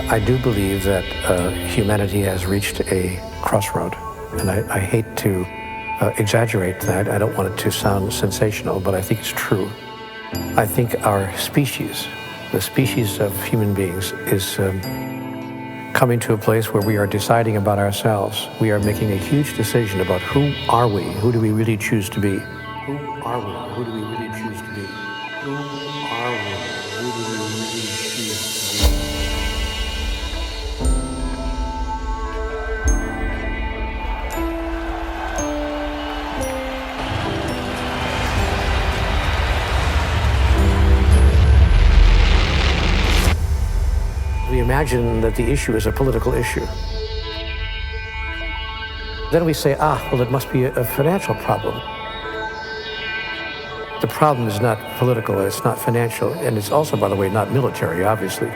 I do believe that humanity has reached a crossroad, and I hate to exaggerate that. I don't want it to sound sensational, but I think it's true. I think our species, the species of human beings, is coming to a place where we are deciding about ourselves. We are making a huge decision about who are we, who do we really choose to be. Who are we, who do we really choose to be? Who are we, who do we really choose to be? We imagine that the issue is a political issue. Then we say, well, it must be a financial problem. The problem is not political, it's not financial, and it's also, by the way, not military, obviously.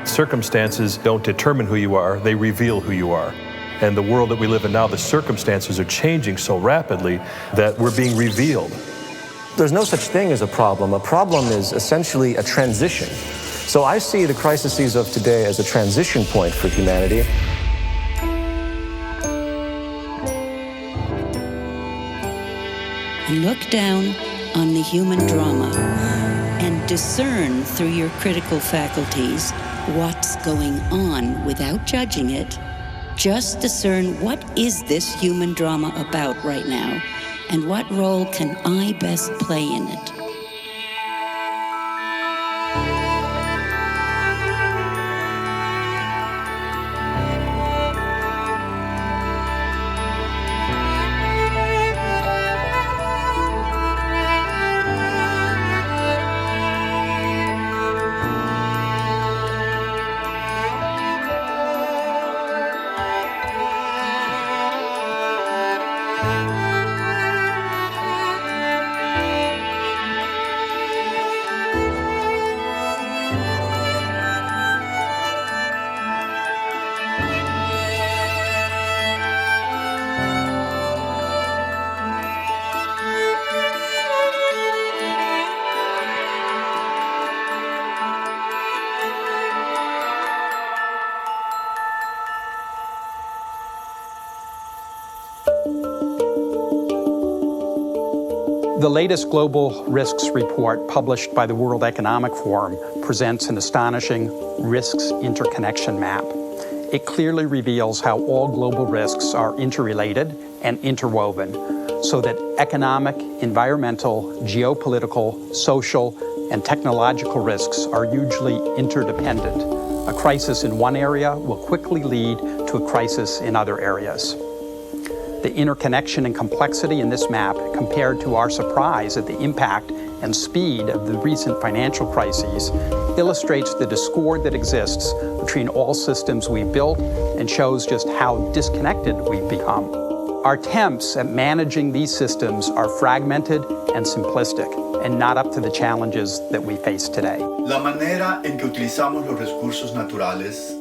Circumstances don't determine who you are, they reveal who you are. And the world that we live in now, the circumstances are changing so rapidly that we're being revealed. There's no such thing as a problem. A problem is essentially a transition. So I see the crises of today as a transition point for humanity. Look down on the human drama and discern through your critical faculties what's going on without judging it. Just discern, what is this human drama about right now, and what role can I best play in it? The latest Global Risks Report published by the World Economic Forum presents an astonishing risks interconnection map. It clearly reveals how all global risks are interrelated and interwoven, so that economic, environmental, geopolitical, social, and technological risks are hugely interdependent. A crisis in one area will quickly lead to a crisis in other areas. The interconnection and complexity in this map, compared to our surprise at the impact and speed of the recent financial crises, illustrates the discord that exists between all systems we've built and shows just how disconnected we've become. Our attempts at managing these systems are fragmented and simplistic, and not up to the challenges that we face today.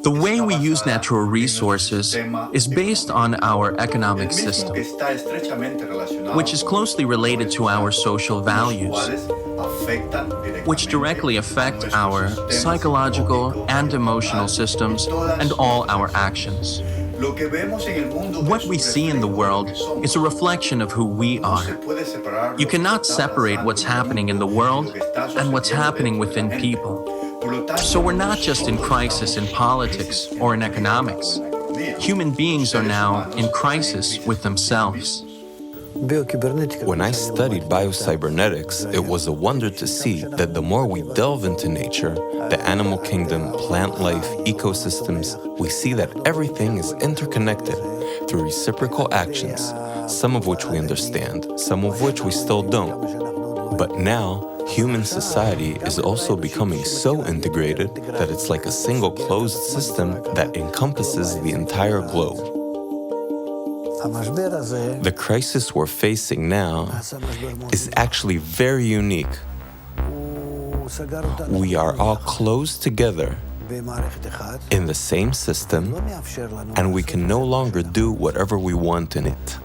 The way we use natural resources is based on our economic system, which is closely related to our social values, which directly affect our psychological and emotional systems and all our actions. What we see in the world is a reflection of who we are. You cannot separate what's happening in the world and what's happening within people. So we're not just in crisis in politics or in economics. Human beings are now in crisis with themselves. When I studied biocybernetics, it was a wonder to see that the more we delve into nature, the animal kingdom, plant life, ecosystems, we see that everything is interconnected through reciprocal actions, some of which we understand, some of which we still don't. But now, human society is also becoming so integrated that it's like a single closed system that encompasses the entire globe. The crisis we're facing now is actually very unique. We are all closed together in the same system, and we can no longer do whatever we want in it.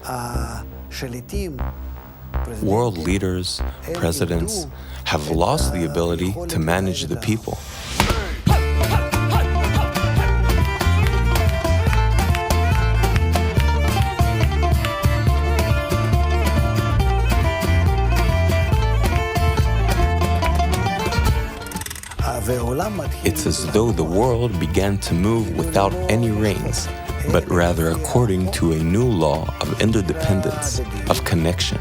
World leaders, presidents, have lost the ability to manage the people. though the world began to move without any reins, but rather according to a new law of interdependence, of connection,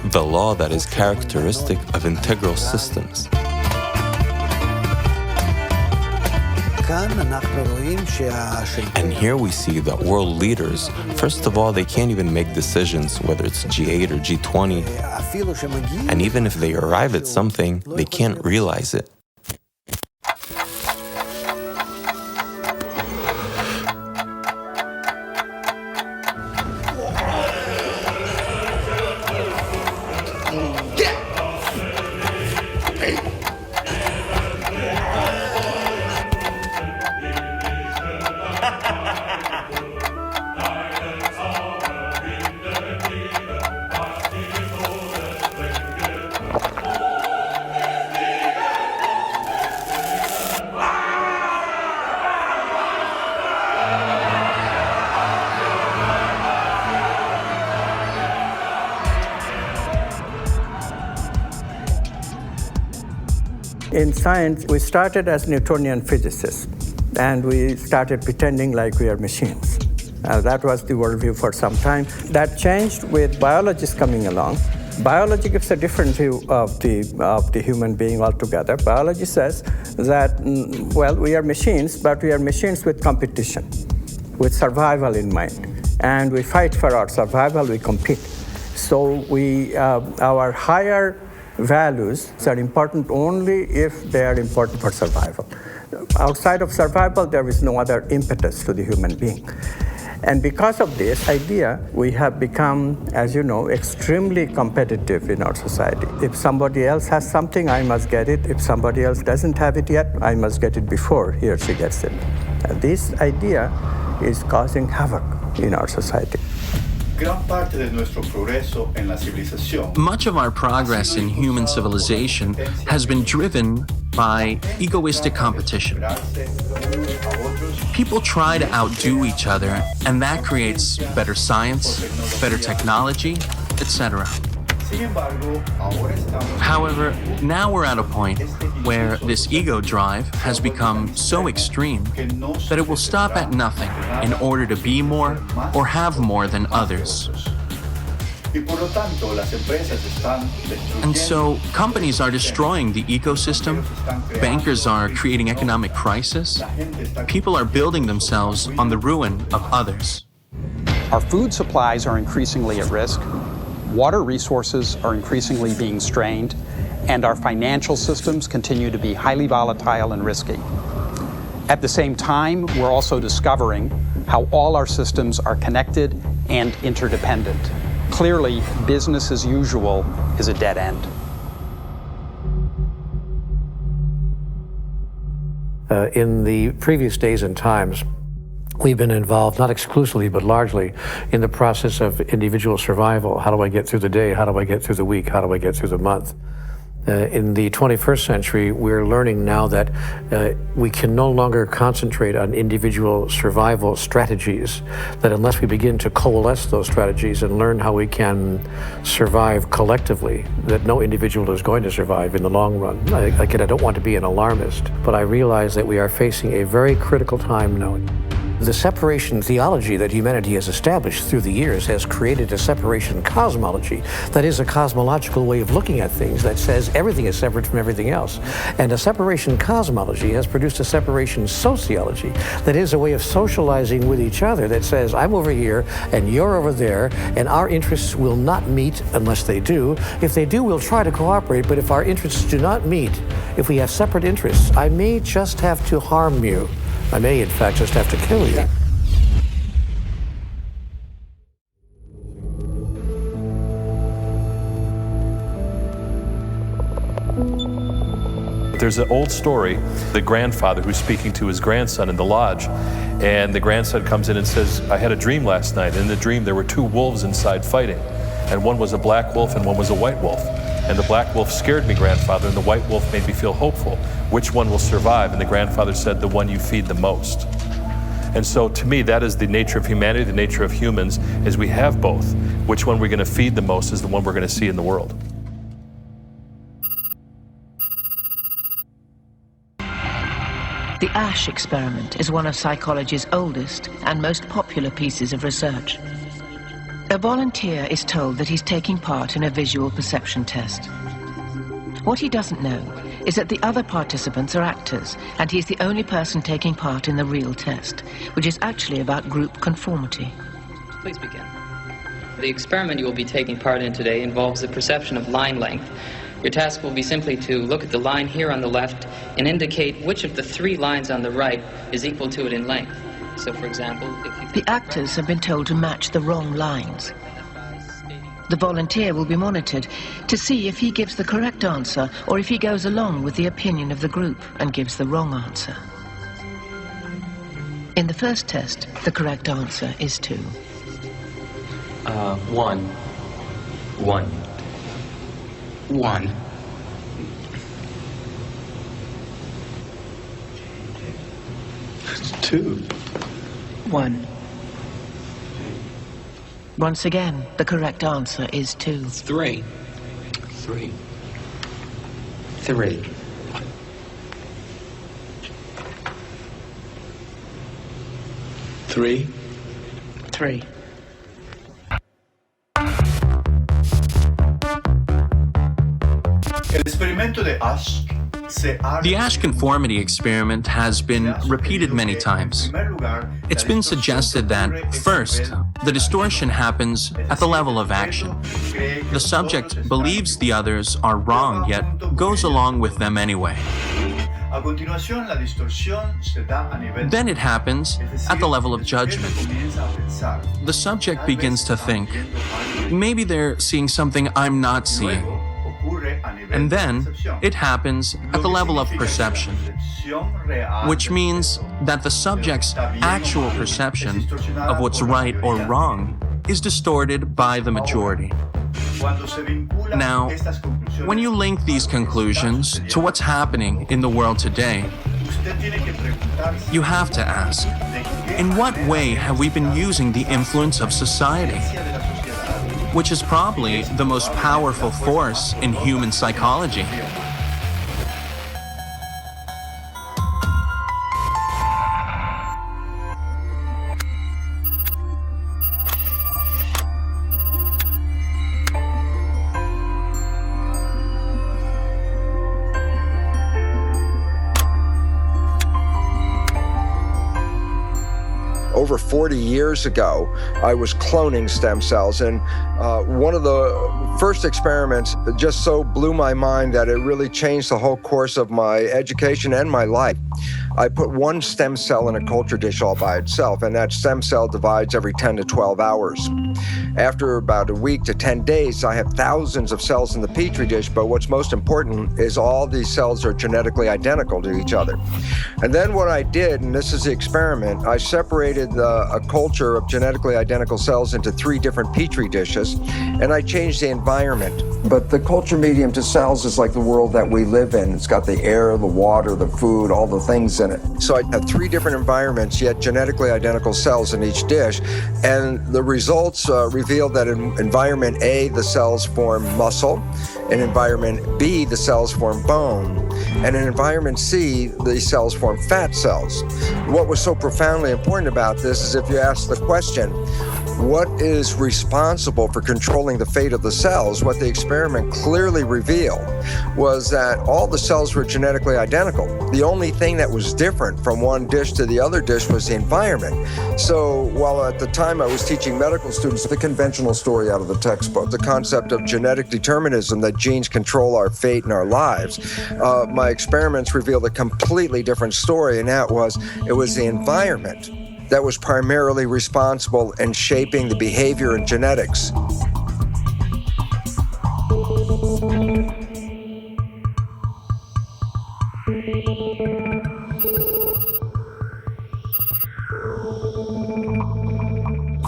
the law that is characteristic of integral systems. And here we see that world leaders, first of all, they can't even make decisions, whether it's G8 or G20. And even if they arrive at something, they can't realize it. In science, we started as Newtonian physicists, and we started pretending like we are machines. That was the worldview for some time. That changed with biologists coming along. Biology gives a different view of the human being altogether. Biology says that, well, we are machines, but we are machines with competition, with survival in mind. And we fight for our survival, we compete. So our higher values are important only if they are important for survival. Outside of survival, there is no other impetus to the human being. And because of this idea, we have become, as you know, extremely competitive in our society. If somebody else has something, I must get it. If somebody else doesn't have it yet, I must get it before he or she gets it. And this idea is causing havoc in our society. Much of our progress in human civilization has been driven by egoistic competition. People try to outdo each other, and that creates better science, better technology, etc. However, now we're at a point where this ego drive has become so extreme that it will stop at nothing in order to be more or have more than others. And so companies are destroying the ecosystem, bankers are creating economic crisis, people are building themselves on the ruin of others. Our food supplies are increasingly at risk, water resources are increasingly being strained, and our financial systems continue to be highly volatile and risky. At the same time, we're also discovering how all our systems are connected and interdependent. Clearly, business as usual is a dead end. In the previous days and times, we've been involved, not exclusively, but largely, in the process of individual survival. How do I get through the day? How do I get through the week? How do I get through the month? In the 21st century, we're learning now that we can no longer concentrate on individual survival strategies, that unless we begin to coalesce those strategies and learn how we can survive collectively, that no individual is going to survive in the long run. Again, I don't want to be an alarmist, but I realize that we are facing a very critical time now. The separation theology that humanity has established through the years has created a separation cosmology, that is a cosmological way of looking at things that says everything is separate from everything else. And a separation cosmology has produced a separation sociology, that is a way of socializing with each other that says I'm over here and you're over there and our interests will not meet unless they do. If they do, we'll try to cooperate, but if our interests do not meet, if we have separate interests, I may just have to harm you. I may, in fact, just have to kill you. There's an old story, the grandfather who's speaking to his grandson in the lodge, and the grandson comes in and says, I had a dream last night. In the dream, there were two wolves inside fighting, and one was a black wolf and one was a white wolf. And the black wolf scared me, grandfather, and the white wolf made me feel hopeful. Which one will survive? And the grandfather said, the one you feed the most. And so to me, that is the nature of humanity, the nature of humans, is we have both. Which one we're going to feed the most is the one we're going to see in the world. The Ash experiment is one of psychology's oldest and most popular pieces of research. A volunteer is told that he's taking part in a visual perception test. What he doesn't know is that the other participants are actors, and he's the only person taking part in the real test, which is actually about group conformity. Please begin. The experiment you will be taking part in today involves the perception of line length. Your task will be simply to look at the line here on the left and indicate which of the 3 lines on the right is equal to it in length. So, for example, if you... The actors have been told to match the wrong lines. The volunteer will be monitored to see if he gives the correct answer or if he goes along with the opinion of the group and gives the wrong answer. In the first test, the correct answer is 2. 1. 1. 1. 2. 1. Once again, the correct answer is 2. 3. 3. 3. 3. 3. The Ash conformity experiment has been repeated many times. It's been suggested that, first, the distortion happens at the level of action. The subject believes the others are wrong, yet goes along with them anyway. Then it happens at the level of judgment. The subject begins to think, maybe they're seeing something I'm not seeing. And then it happens at the level of perception, which means that the subject's actual perception of what's right or wrong is distorted by the majority. Now, when you link these conclusions to what's happening in the world today, you have to ask, in what way have we been using the influence of society? Which is probably the most powerful force in human psychology. Over 40 years ago, I was cloning stem cells, and one of the first experiments just so blew my mind that it really changed the whole course of my education and my life. I put one stem cell in a culture dish all by itself, and that stem cell divides every 10 to 12 hours. After about a week to 10 days, I have thousands of cells in the petri dish, but what's most important is all these cells are genetically identical to each other. And then what I did, and this is the experiment, I separated a culture of genetically identical cells into 3 different petri dishes, and I changed the environment. But the culture medium to cells is like the world that we live in. It's got the air, the water, the food, all the things in it. So I had 3 different environments, yet genetically identical cells in each dish, and the results revealed that in environment A, the cells form muscle, in environment B, the cells form bone, and in environment C, the cells form fat cells. What was so profoundly important about this is if you ask the question, what is responsible for controlling the fate of the cells? What the experiment clearly revealed was that all the cells were genetically identical. The only thing that was different from one dish to the other dish was the environment. So while at the time I was teaching medical students the conventional story out of the textbook, the concept of genetic determinism, that genes control our fate and our lives, my experiments revealed a completely different story, and that was, it was the environment that was primarily responsible in shaping the behavior and genetics.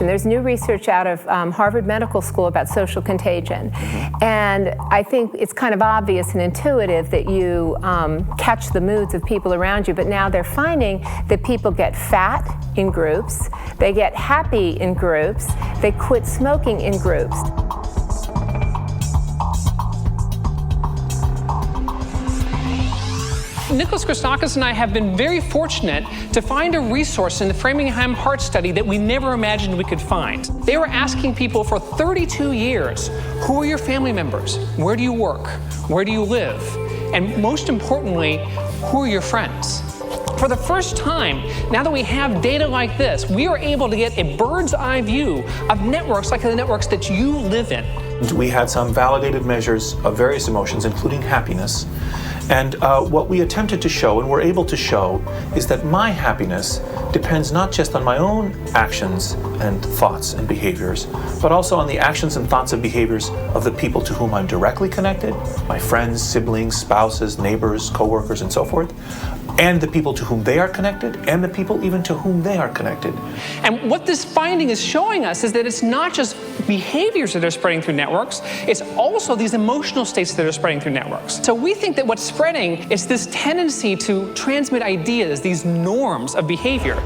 And there's new research out of Harvard Medical School about social contagion. And I think it's kind of obvious and intuitive that you catch the moods of people around you, but now they're finding that people get fat in groups, they get happy in groups, they quit smoking in groups. Nicholas Christakis and I have been very fortunate to find a resource in the Framingham Heart Study that we never imagined we could find. They were asking people for 32 years, who are your family members? Where do you work? Where do you live? And most importantly, who are your friends? For the first time, now that we have data like this, we are able to get a bird's eye view of networks like the networks that you live in. We had some validated measures of various emotions, including happiness. And what we attempted to show, and were able to show, is that my happiness depends not just on my own actions and thoughts and behaviors, but also on the actions and thoughts and behaviors of the people to whom I'm directly connected, my friends, siblings, spouses, neighbors, coworkers, and so forth, and the people to whom they are connected, and the people even to whom they are connected. And what this finding is showing us is that it's not just behaviors that are spreading through networks, it's also these emotional states that are spreading through networks. So we think that what's spreading is this tendency to transmit ideas, these norms of behavior.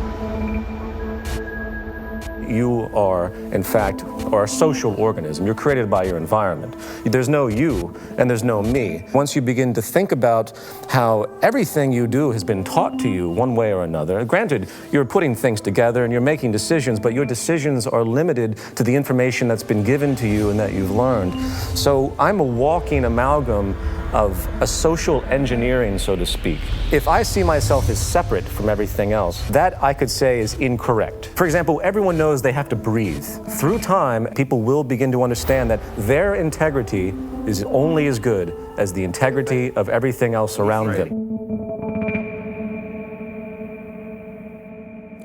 You are, in fact, a social organism. You're created by your environment. There's no you and there's no me. Once you begin to think about how everything you do has been taught to you one way or another, granted, you're putting things together and you're making decisions, but your decisions are limited to the information that's been given to you and that you've learned. So I'm a walking amalgam of a social engineering, so to speak. If I see myself as separate from everything else, that I could say is incorrect. For example, everyone knows they have to breathe. Through time, people will begin to understand that their integrity is only as good as the integrity of everything else around them.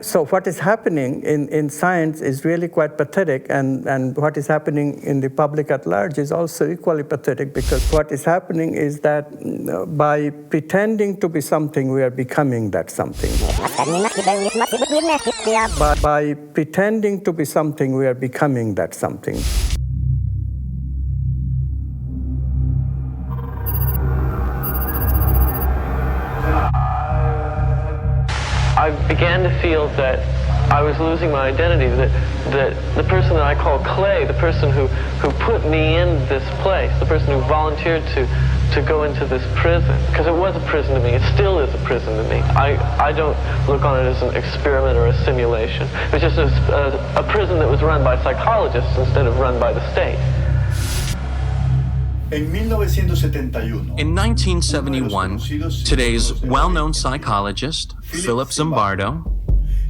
So what is happening in science is really quite pathetic, and what is happening in the public at large is also equally pathetic, because what is happening is that by pretending to be something, we are becoming that something. By pretending to be something, we are becoming that something. I began to feel that I was losing my identity, that the person that I call Clay, the person who put me in this place, the person who volunteered to go into this prison, because it was a prison to me, it still is a prison to me. I don't look on it as an experiment or a simulation. It's just a prison that was run by psychologists instead of run by the state. In 1971, today's well-known psychologist, Philip Zimbardo,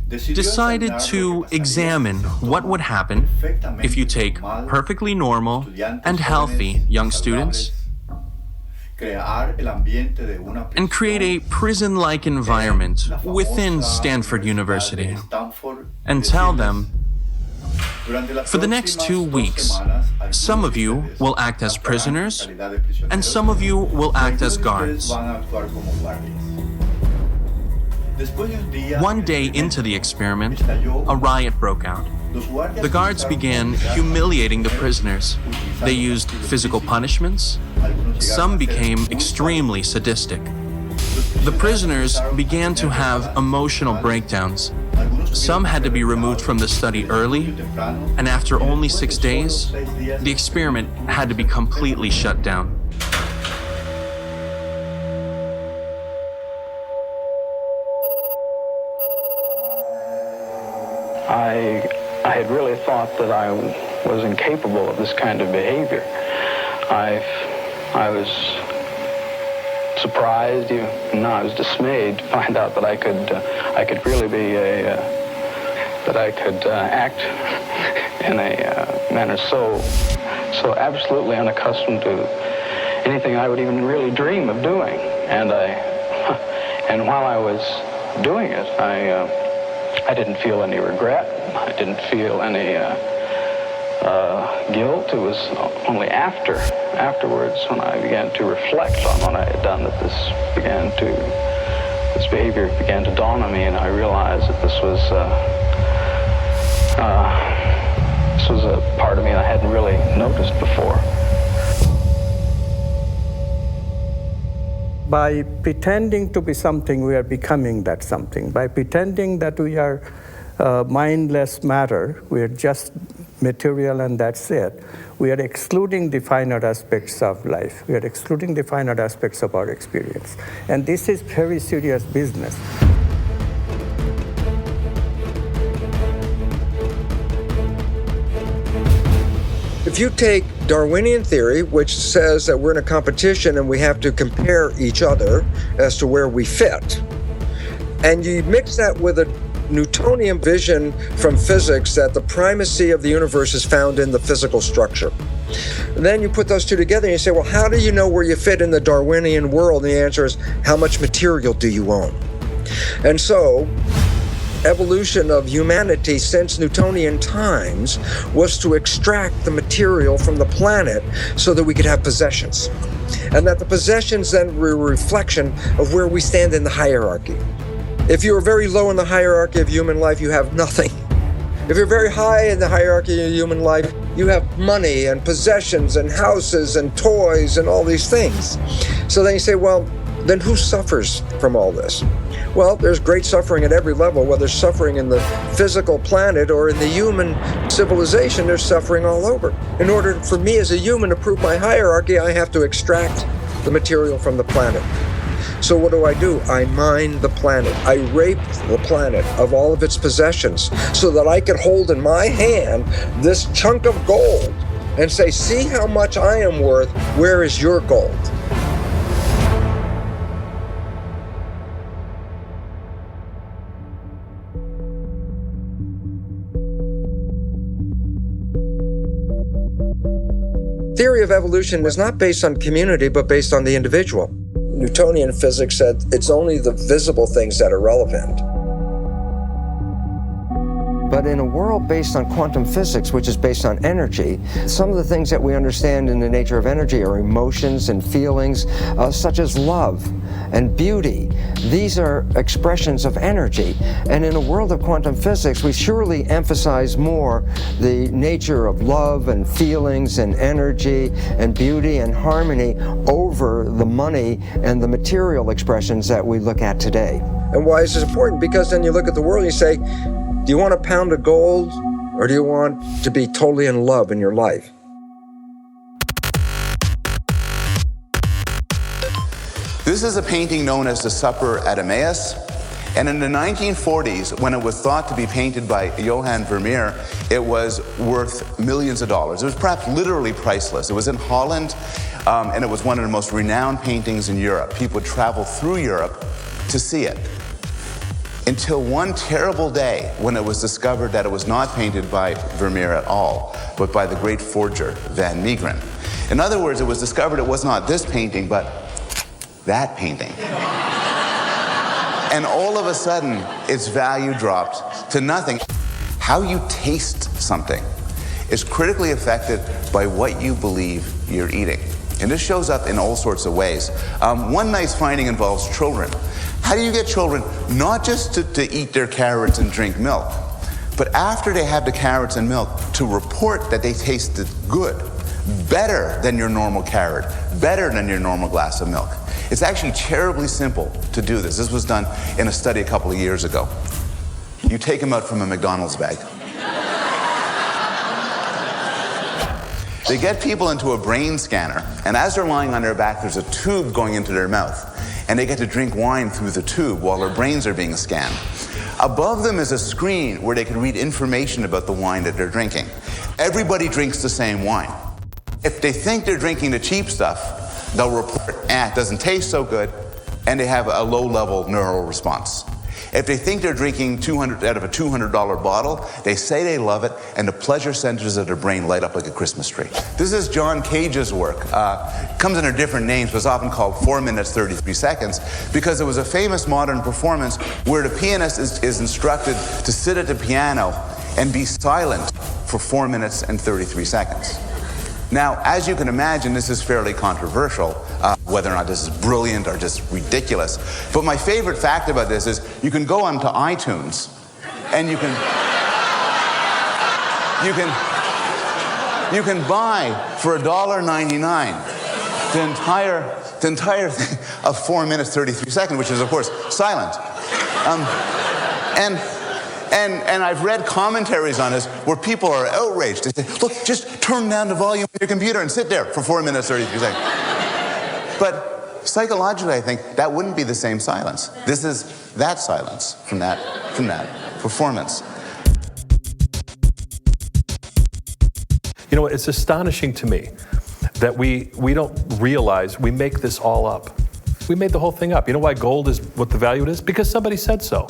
decided to examine what would happen if you take perfectly normal and healthy young students and create a prison-like environment within Stanford University and tell them, for the next 2 weeks, some of you will act as prisoners, and some of you will act as guards. One day into the experiment, a riot broke out. The guards began humiliating the prisoners. They used physical punishments. Some became extremely sadistic. The prisoners began to have emotional breakdowns. Some had to be removed from the study early, and after only 6 days, the experiment had to be completely shut down. I had really thought that I was incapable of this kind of behavior. I was surprised, even I was dismayed to find out that I could really be that I could act in a manner so absolutely unaccustomed to anything I would even really dream of doing. And while I was doing it, I didn't feel any regret. I didn't feel any guilt. It was only afterwards when I began to reflect on what I had done that this behavior began to dawn on me, and I realized that this was a part of me I hadn't really noticed before. By pretending to be something, we are becoming that something. By pretending that we are mindless matter, we are just material and that's it. We are excluding the finite aspects of life. We are excluding the finite aspects of our experience. And this is very serious business. If you take Darwinian theory, which says that we're in a competition and we have to compare each other as to where we fit, and you mix that with a Newtonian vision from physics that the primacy of the universe is found in the physical structure. And then you put those two together and you say, well, how do you know where you fit in the Darwinian world? And the answer is, how much material do you own? And so, evolution of humanity since Newtonian times was to extract the material from the planet so that we could have possessions. And that the possessions then were a reflection of where we stand in the hierarchy. If you're very low in the hierarchy of human life, you have nothing. If you're very high in the hierarchy of human life, you have money and possessions and houses and toys and all these things. So then you say, well, then who suffers from all this? Well, there's great suffering at every level, whether suffering in the physical planet or in the human civilization, there's suffering all over. In order for me as a human to prove my hierarchy, I have to extract the material from the planet. So what do? I mine the planet. I rape the planet of all of its possessions so that I can hold in my hand this chunk of gold and say, see how much I am worth, where is your gold? Theory of evolution is not based on community, but based on the individual. Newtonian physics said it's only the visible things that are relevant. But in a world based on quantum physics, which is based on energy, some of the things that we understand in the nature of energy are emotions and feelings, such as love and beauty. These are expressions of energy. And in a world of quantum physics, we surely emphasize more the nature of love and feelings and energy and beauty and harmony over the money and the material expressions that we look at today. And why is this important? Because then you look at the world and you say, do you want a pound of gold, or do you want to be totally in love in your life? This is a painting known as the Supper at Emmaus. And in the 1940s, when it was thought to be painted by Johann Vermeer, it was worth millions of dollars. It was perhaps literally priceless. It was in Holland, and it was one of the most renowned paintings in Europe. People would travel through Europe to see it. Until one terrible day when it was discovered that it was not painted by Vermeer at all, but by the great forger, Van Meegeren. In other words, it was discovered it was not this painting, but that painting. And all of a sudden, its value dropped to nothing. How you taste something is critically affected by what you believe you're eating. And this shows up in all sorts of ways. One nice finding involves children. How do you get children not just to eat their carrots and drink milk, but after they have the carrots and milk, to report that they tasted good, better than your normal carrot, better than your normal glass of milk? It's actually terribly simple to do this. This was done in a study a couple of years ago. You take them out from a McDonald's bag. They get people into a brain scanner, and as they're lying on their back, there's a tube going into their mouth. And they get to drink wine through the tube while their brains are being scanned. Above them is a screen where they can read information about the wine that they're drinking. Everybody drinks the same wine. If they think they're drinking the cheap stuff, they'll report, it doesn't taste so good, and they have a low-level neural response. If they think they're drinking $200 out of a $200 bottle, they say they love it, and the pleasure centers of their brain light up like a Christmas tree. This is John Cage's work. Comes under different names, but it's often called 4 minutes, 33 seconds, because it was a famous modern performance where the pianist is instructed to sit at the piano and be silent for 4 minutes and 33 seconds. Now, as you can imagine, this is fairly controversial, whether or not this is brilliant or just ridiculous. But my favorite fact about this is you can go onto iTunes and you can buy for $1.99 the entire thing of 4 minutes, 33 seconds, which is, of course, silent. And I've read commentaries on this where people are outraged. They say, look, just turn down the volume of your computer and sit there for 4 minutes, 33 seconds. But psychologically, I think that wouldn't be the same silence. This is that silence from that performance. You know, it's astonishing to me that we don't realize we make this all up. We made the whole thing up. You know why gold is what the value it is? Because somebody said so.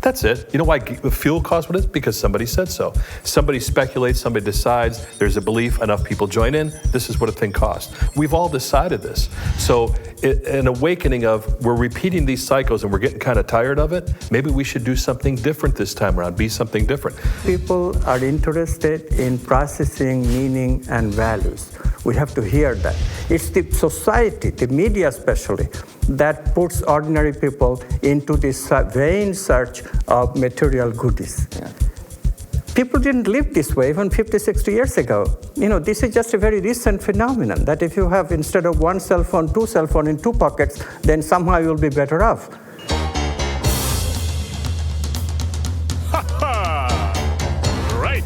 That's it. You know why fuel costs what it is? Because somebody said so. Somebody speculates, somebody decides, there's a belief, enough people join in, this is what a thing costs. We've all decided this. So an awakening of, we're repeating these cycles and we're getting kind of tired of it, maybe we should do something different this time around, be something different. People are interested in processing meaning and values. We have to hear that. It's the society, the media especially, that puts ordinary people into this vain search of material goodies. Yeah. People didn't live this way even 50, 60 years ago. You know, this is just a very recent phenomenon, that if you have, instead of one cell phone, two cell phones in 2 pockets, then somehow you'll be better off. Right.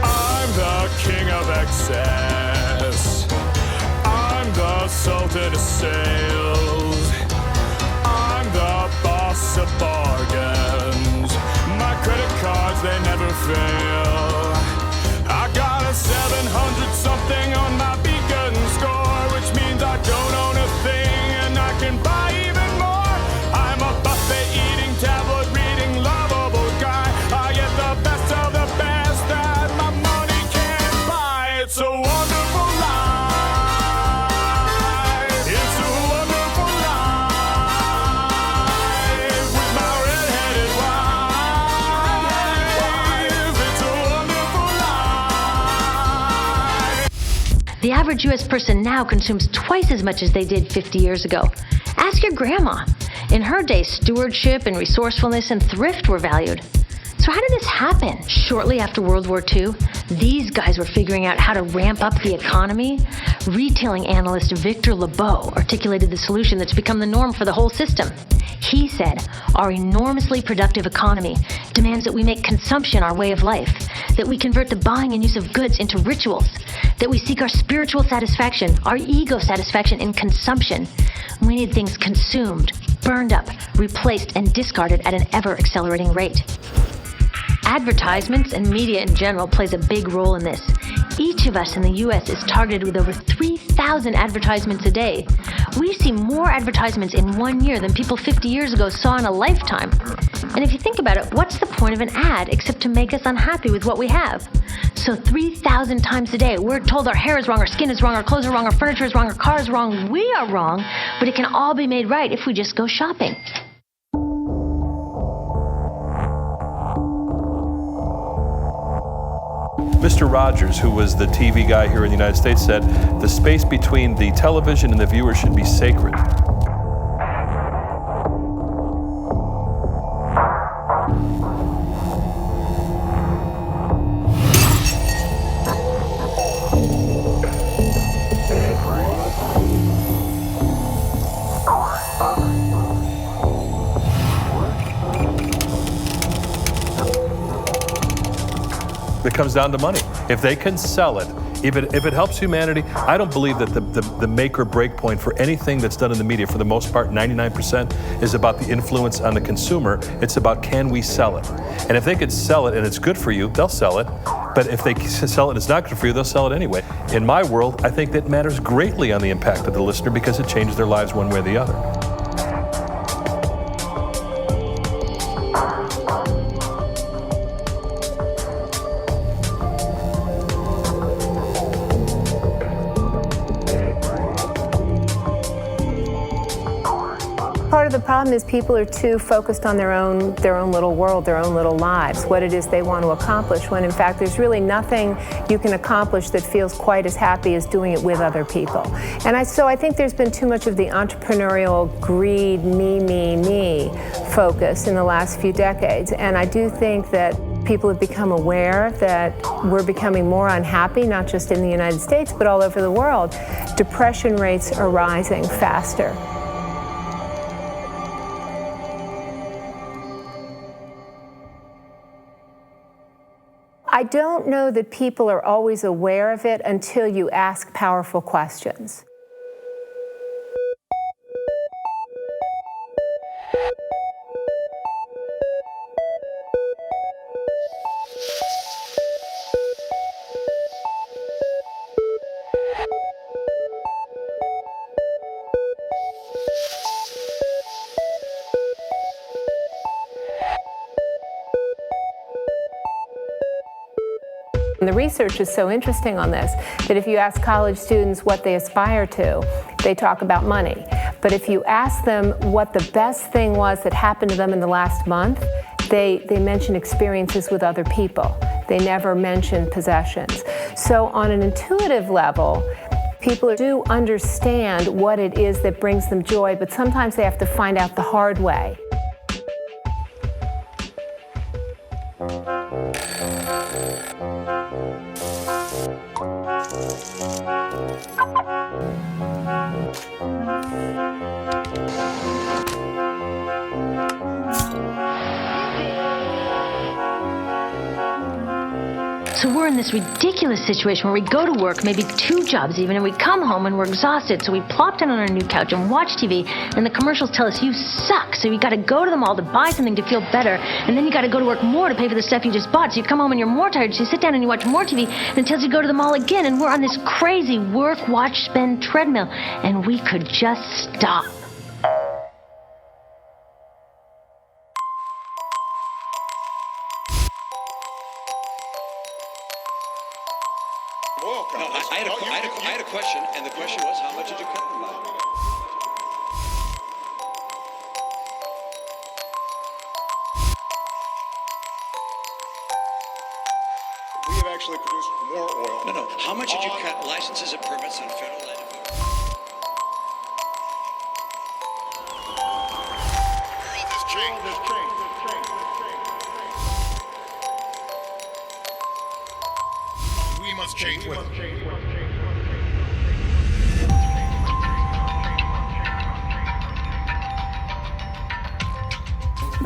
I'm the king of excess. I'm the sultan of sales. I'm the boss of bargains. My credit cards, they never fail. I got a 700 something on my beacon score, which means I don't own a thing and I can buy even more. I'm a buffet eating, tabloid reading, lovable guy. I get the best of the best that my money can't buy. It's a wonderful life. It's a wonderful life with my red-headed wife. It's a wonderful life. The average U.S. person now consumes twice as much as they did 50 years ago. Ask your grandma. In her day, stewardship and resourcefulness and thrift were valued. So how did this happen? Shortly after World War II, these guys were figuring out how to ramp up the economy. Retailing analyst Victor Lebeau articulated the solution that's become the norm for the whole system. He said, our enormously productive economy demands that we make consumption our way of life, that we convert the buying and use of goods into rituals, that we seek our spiritual satisfaction, our ego satisfaction in consumption. We need things consumed, burned up, replaced, and discarded at an ever-accelerating rate. Advertisements and media in general plays a big role in this. Each of us in the U.S. is targeted with over 3,000 advertisements a day. We see more advertisements in 1 year than people 50 years ago saw in a lifetime. And if you think about it, what's the point of an ad except to make us unhappy with what we have? So 3,000 times a day, we're told our hair is wrong, our skin is wrong, our clothes are wrong, our furniture is wrong, our car is wrong, we are wrong, but it can all be made right if we just go shopping. Mr. Rogers, who was the TV guy here in the United States, said the space between the television and the viewer should be sacred. It comes down to money. If they can sell it, if it helps humanity, I don't believe that the make or break point for anything that's done in the media, for the most part, 99%, is about the influence on the consumer. It's about, can we sell it? And if they could sell it and it's good for you, they'll sell it. But if they sell it and it's not good for you, they'll sell it anyway. In my world, I think that matters greatly on the impact of the listener because it changes their lives one way or the other. Part of the problem is people are too focused on their own little world, their own little lives, what it is they want to accomplish, when in fact there's really nothing you can accomplish that feels quite as happy as doing it with other people. And so I think there's been too much of the entrepreneurial greed, me focus in the last few decades. And I do think that people have become aware that we're becoming more unhappy, not just in the United States, but all over the world. Depression rates are rising faster. I don't know that people are always aware of it until you ask powerful questions. And the research is so interesting on this that if you ask college students what they aspire to, they talk about money. But if you ask them what the best thing was that happened to them in the last month, they mention experiences with other people. They never mention possessions. So on an intuitive level, people do understand what it is that brings them joy, but sometimes they have to find out the hard way. So we're in this ridiculous situation where we go to work, maybe 2 jobs even, and we come home and we're exhausted, so we plop down on our new couch and watch TV, and the commercials tell us you suck, so you gotta go to the mall to buy something to feel better, and then you gotta go to work more to pay for the stuff you just bought, so you come home and you're more tired, so you sit down and you watch more TV, and it tells you to go to the mall again, and we're on this crazy work, watch, spend treadmill, and we could just stop. I had a question, and the question was, how much did you cut them by? We have actually produced more oil. No. How much did you cut licenses and permits on federal land? We must change with it.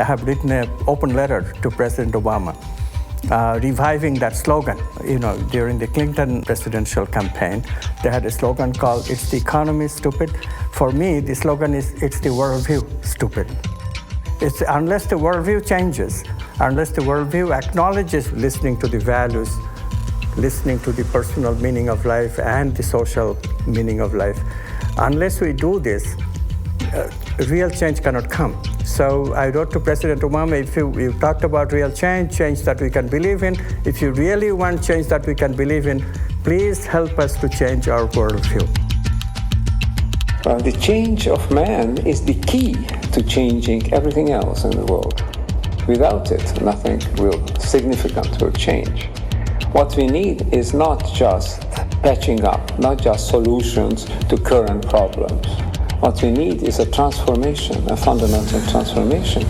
I have written an open letter to President Obama, reviving that slogan. You know, during the Clinton presidential campaign, they had a slogan called, "It's the economy, stupid." For me, the slogan is, "It's the worldview, stupid." It's unless the worldview changes, unless the worldview acknowledges listening to the values, listening to the personal meaning of life and the social meaning of life, unless we do this, real change cannot come. So I wrote to President Obama, if you talked about real change that we can believe in, if you really want change that we can believe in, please help us to change our worldview. Well, the change of man is the key to changing everything else in the world. Without it, nothing significant will change. What we need is not just patching up, not just solutions to current problems. What we need is a transformation, a fundamental transformation,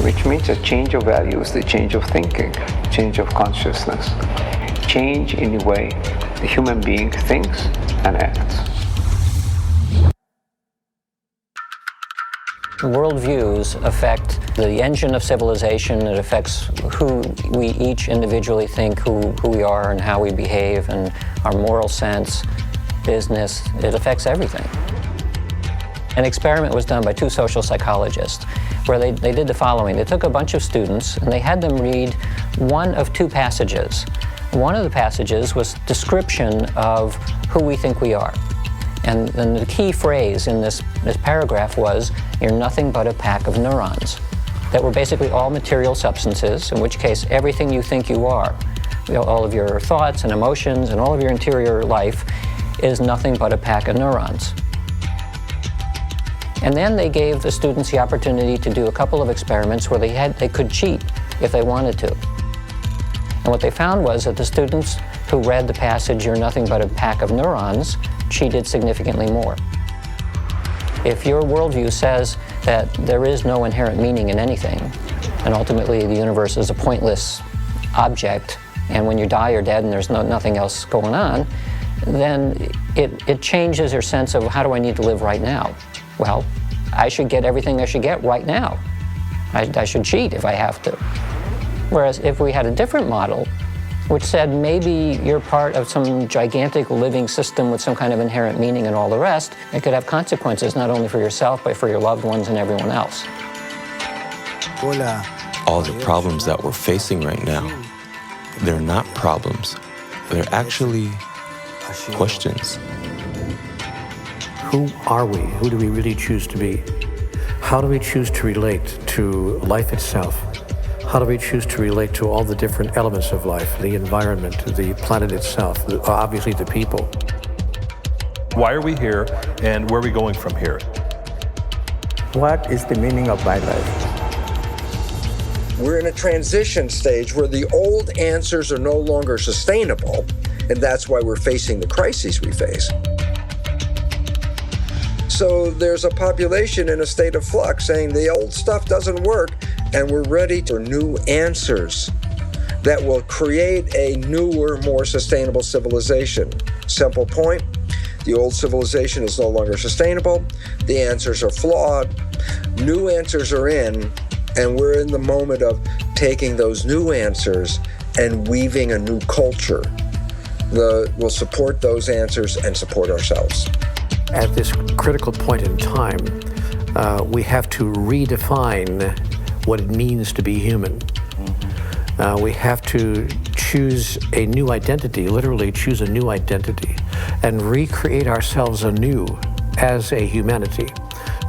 which means a change of values, the change of thinking, change of consciousness, change in the way the human being thinks and acts. Worldviews affect the engine of civilization. It affects who we each individually think, who we are and how we behave, and our moral sense, business. It affects everything. An experiment was done by 2 social psychologists where they did the following. They took a bunch of students and they had them read one of 2 passages. One of the passages was description of who we think we are. And the key phrase in this paragraph was, "You're nothing but a pack of neurons," that were basically all material substances, in which case everything you think you are, all of your thoughts and emotions and all of your interior life is nothing but a pack of neurons. And then they gave the students the opportunity to do a couple of experiments where they could cheat if they wanted to. And what they found was that the students who read the passage, "You're nothing but a pack of neurons," cheated significantly more. If your worldview says that there is no inherent meaning in anything, and ultimately the universe is a pointless object, and when you die you're dead and there's nothing else going on, then it changes your sense of how do I need to live right now? Well, I should get everything I should get right now. I should cheat if I have to. Whereas if we had a different model which said maybe you're part of some gigantic living system with some kind of inherent meaning and all the rest. It could have consequences not only for yourself, but for your loved ones and everyone else. All the problems that we're facing right now, they're not problems. They're actually questions. Who are we? Who do we really choose to be? How do we choose to relate to life itself? How do we choose to relate to all the different elements of life, the environment, the planet itself, obviously the people? Why are we here, and where are we going from here? What is the meaning of my life? We're in a transition stage where the old answers are no longer sustainable, and that's why we're facing the crises we face. So there's a population in a state of flux saying the old stuff doesn't work, and we're ready for new answers that will create a newer, more sustainable civilization. Simple point, the old civilization is no longer sustainable, the answers are flawed, new answers are in, and we're in the moment of taking those new answers and weaving a new culture that will support those answers and support ourselves. At this critical point in time, we have to redefine what it means to be human. We have to choose a new identity, literally choose a new identity, and recreate ourselves anew as a humanity.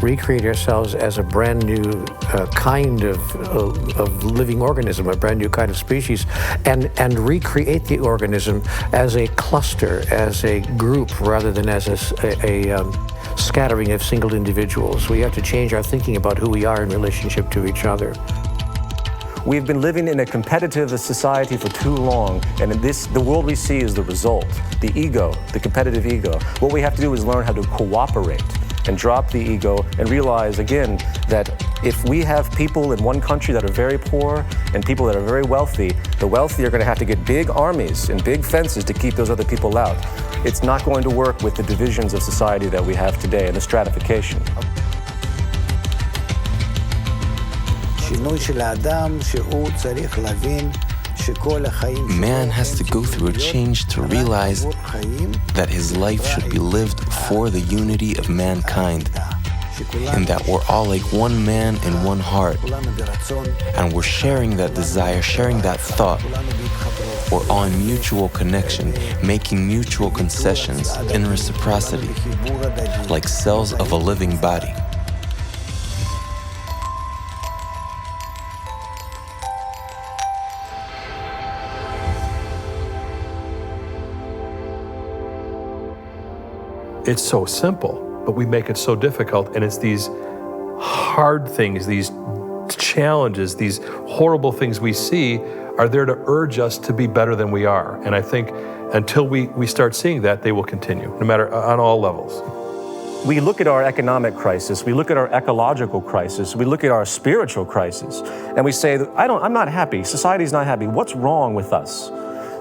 Recreate ourselves as a brand new kind of living organism, a brand new kind of species, and recreate the organism as a cluster, as a group, rather than as a scattering of single individuals. We have to change our thinking about who we are in relationship to each other. We've been living in a competitive society for too long, and the world we see is the result. The ego, the competitive ego. What we have to do is learn how to cooperate and drop the ego and realize, again, that if we have people in one country that are very poor and people that are very wealthy, the wealthy are going to have to get big armies and big fences to keep those other people out. It's not going to work with the divisions of society that we have today and the stratification. Man has to go through a change to realize that his life should be lived for the unity of mankind, and that we're all like one man and one heart, and we're sharing that desire, sharing that thought. We're all in mutual connection, making mutual concessions in reciprocity, like cells of a living body. It's so simple, but we make it so difficult, and it's these hard things, these challenges, these horrible things we see are there to urge us to be better than we are. And I think until we start seeing that, they will continue, no matter on all levels. We look at our economic crisis, we look at our ecological crisis, we look at our spiritual crisis, and we say, I'm not happy, society's not happy, what's wrong with us?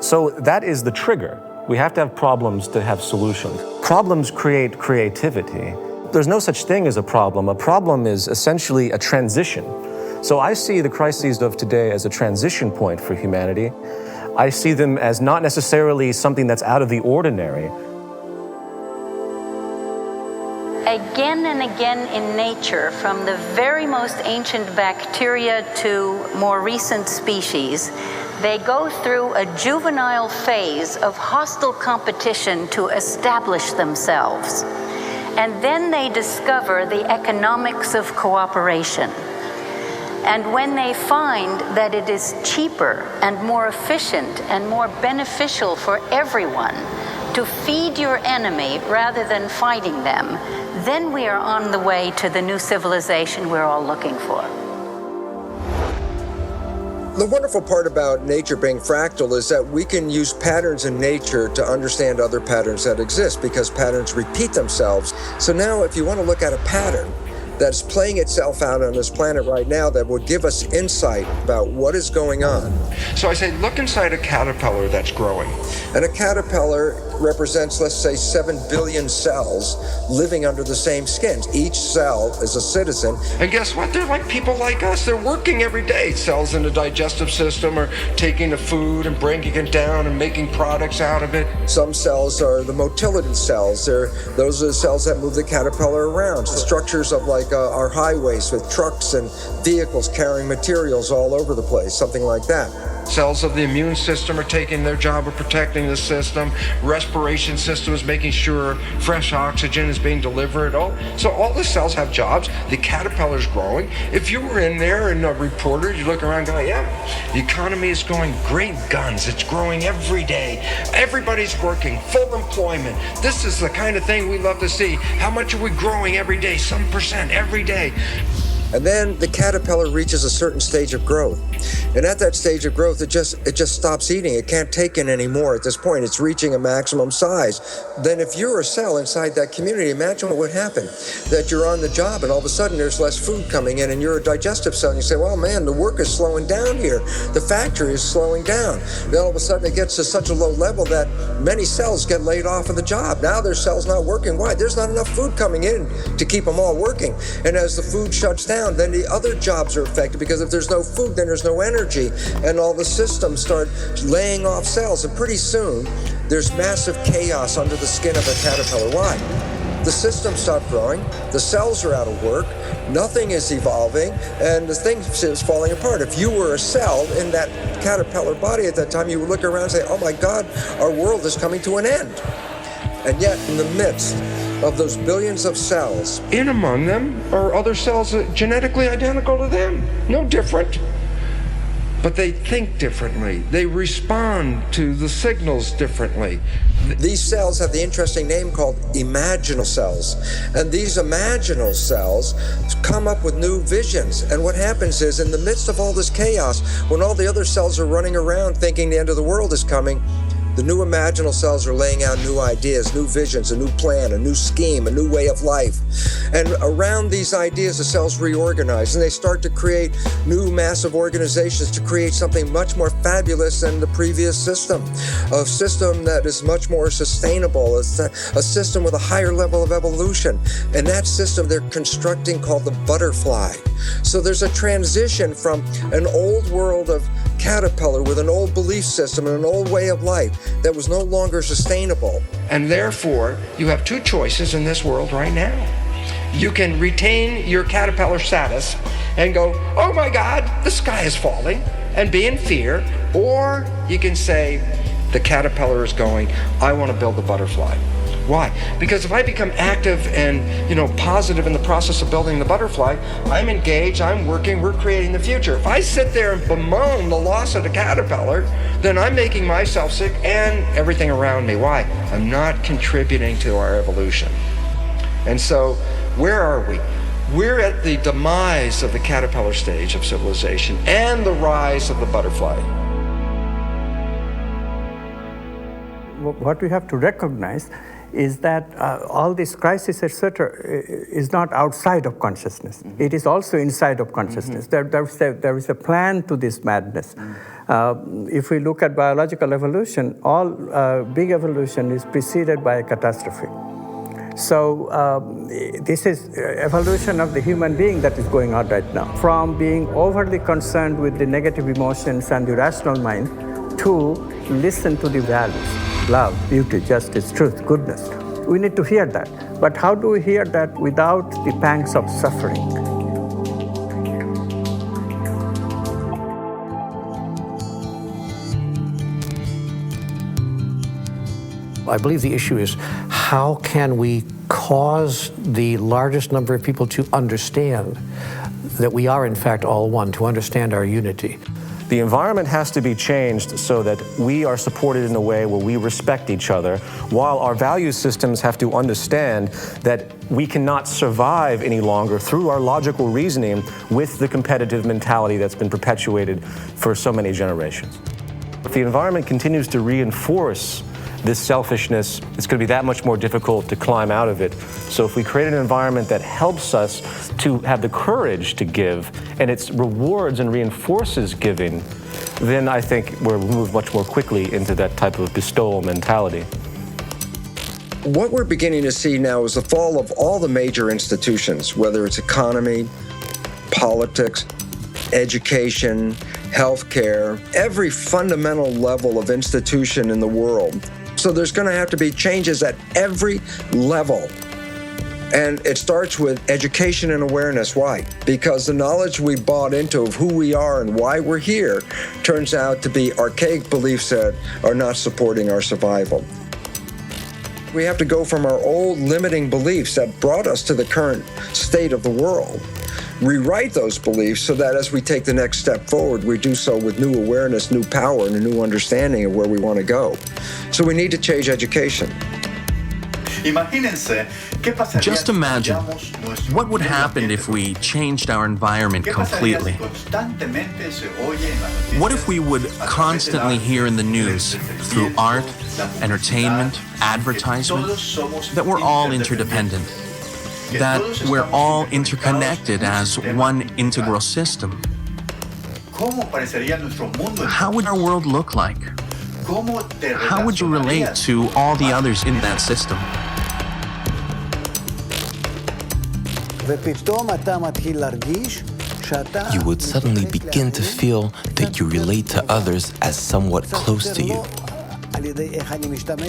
So that is the trigger. We have to have problems to have solutions. Problems create creativity. There's no such thing as a problem. A problem is essentially a transition. So I see the crises of today as a transition point for humanity. I see them as not necessarily something that's out of the ordinary. Again and again in nature, from the very most ancient bacteria to more recent species, they go through a juvenile phase of hostile competition to establish themselves. And then they discover the economics of cooperation. And when they find that it is cheaper and more efficient and more beneficial for everyone to feed your enemy rather than fighting them, then we are on the way to the new civilization we're all looking for. The wonderful part about nature being fractal is that we can use patterns in nature to understand other patterns that exist, because patterns repeat themselves. So now if you want to look at a pattern that's playing itself out on this planet right now that would give us insight about what is going on. So I say, look inside a caterpillar that's growing. And a caterpillar represents, let's say, 7 billion cells living under the same skin. Each cell is a citizen. And guess what? They're like people like us. They're working every day. Cells in the digestive system are taking the food and breaking it down and making products out of it. Some cells are the motility cells. Those are the cells that move the caterpillar around. The structures of like our highways with trucks and vehicles carrying materials all over the place, something like that. Cells of the immune system are taking their job of protecting the system. Respiration system is making sure fresh oxygen is being delivered. So all the cells have jobs. The caterpillar's growing. If you were in there and a reporter, you look around going, yeah, the economy is going great guns. It's growing every day. Everybody's working, full employment. This is the kind of thing we love to see. How much are we growing every day? Some percent every day. And then the caterpillar reaches a certain stage of growth. And at that stage of growth, it just stops eating. It can't take in anymore at this point. It's reaching a maximum size. Then if you're a cell inside that community, imagine what would happen. That you're on the job and all of a sudden there's less food coming in and you're a digestive cell and you say, well, man, the work is slowing down here. The factory is slowing down. Then all of a sudden it gets to such a low level that many cells get laid off of the job. Now their cell's not working. Why? There's not enough food coming in to keep them all working. And as the food shuts down, then the other jobs are affected because if there's no food, then there's no energy, and all the systems start laying off cells, and pretty soon there's massive chaos under the skin of a caterpillar. Why? The systems stop growing, the cells are out of work, nothing is evolving, and the thing is falling apart. If you were a cell in that caterpillar body at that time, you would look around and say, oh my God, our world is coming to an end. And yet, in the midst of those billions of cells, in among them are other cells genetically identical to them, no different. But they think differently. They respond to the signals differently. These cells have the interesting name called imaginal cells. And these imaginal cells come up with new visions. And what happens is, in the midst of all this chaos, when all the other cells are running around thinking the end of the world is coming, the new imaginal cells are laying out new ideas, new visions, a new plan, a new scheme, a new way of life. And around these ideas, the cells reorganize and they start to create new massive organizations to create something much more fabulous than the previous system. A system that is much more sustainable, a system with a higher level of evolution. And that system they're constructing called the butterfly. So there's a transition from an old world of caterpillar with an old belief system and an old way of life that was no longer sustainable. And therefore, you have two choices in this world right now. You can retain your caterpillar status and go, oh my God, the sky is falling, and be in fear. Or you can say, the caterpillar is going, I want to build the butterfly. Why? Because if I become active and, positive in the process of building the butterfly, I'm engaged, I'm working, we're creating the future. If I sit there and bemoan the loss of the caterpillar, then I'm making myself sick and everything around me. Why? I'm not contributing to our evolution. And so, where are we? We're at the demise of the caterpillar stage of civilization and the rise of the butterfly. What we have to recognize is that all this crisis, etc., is not outside of consciousness. Mm-hmm. It is also inside of consciousness. Mm-hmm. There is a plan to this madness. If we look at biological evolution, all big evolution is preceded by a catastrophe. So this is evolution of the human being that is going on right now. From being overly concerned with the negative emotions and the rational mind to listen to the values. Love, beauty, justice, truth, goodness. We need to hear that. But how do we hear that without the pangs of suffering? I believe the issue is how can we cause the largest number of people to understand that we are in fact all one, to understand our unity. The environment has to be changed so that we are supported in a way where we respect each other, while our value systems have to understand that we cannot survive any longer through our logical reasoning with the competitive mentality that's been perpetuated for so many generations. If the environment continues to reinforce this selfishness, it's going to be that much more difficult to climb out of it. So if we create an environment that helps us to have the courage to give, and it rewards and reinforces giving, then I think we'll move much more quickly into that type of bestowal mentality. What we're beginning to see now is the fall of all the major institutions, whether it's economy, politics, education, healthcare, every fundamental level of institution in the world. So there's going to have to be changes at every level. And it starts with education and awareness. Why? Because the knowledge we bought into of who we are and why we're here turns out to be archaic beliefs that are not supporting our survival. We have to go from our old limiting beliefs that brought us to the current state of the world, rewrite those beliefs so that as we take the next step forward, we do so with new awareness, new power, and a new understanding of where we want to go. So we need to change education. Just imagine, what would happen if we changed our environment completely? What if we would constantly hear in the news, through art, entertainment, advertisement, that we're all interdependent, that we're all interconnected as one integral system? How would our world look like? How would you relate to all the others in that system? You would suddenly begin to feel that you relate to others as somewhat close to you.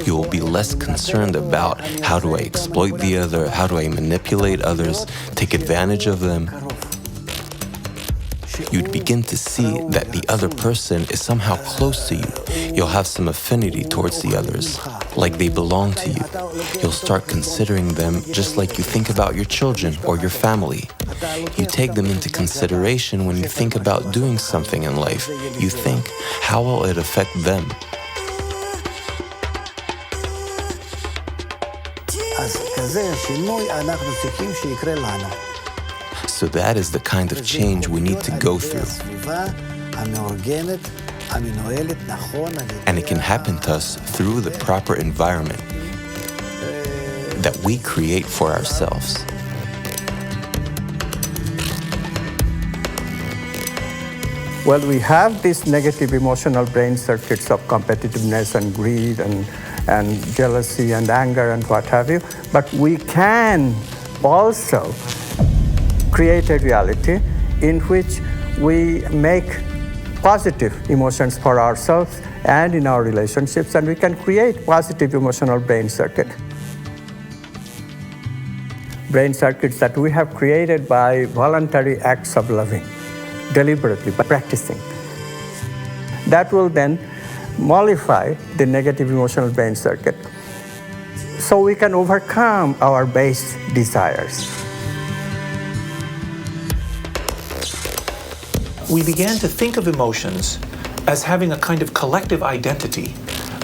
You will be less concerned about how do I exploit the other, how do I manipulate others, take advantage of them. You'd begin to see that the other person is somehow close to you. You'll have some affinity towards the others, like they belong to you. You'll start considering them just like you think about your children or your family. You take them into consideration when you think about doing something in life. You think, how will it affect them? So that is the kind of change we need to go through. And it can happen to us through the proper environment that we create for ourselves. Well, we have these negative emotional brain circuits of competitiveness and greed and jealousy and anger and what have you, but we can also create a reality in which we make positive emotions for ourselves and in our relationships, and we can create positive emotional brain circuits. Brain circuits that we have created by voluntary acts of loving, deliberately, by practicing. That will then mollify the negative emotional brain circuit so we can overcome our base desires. We began to think of emotions as having a kind of collective identity,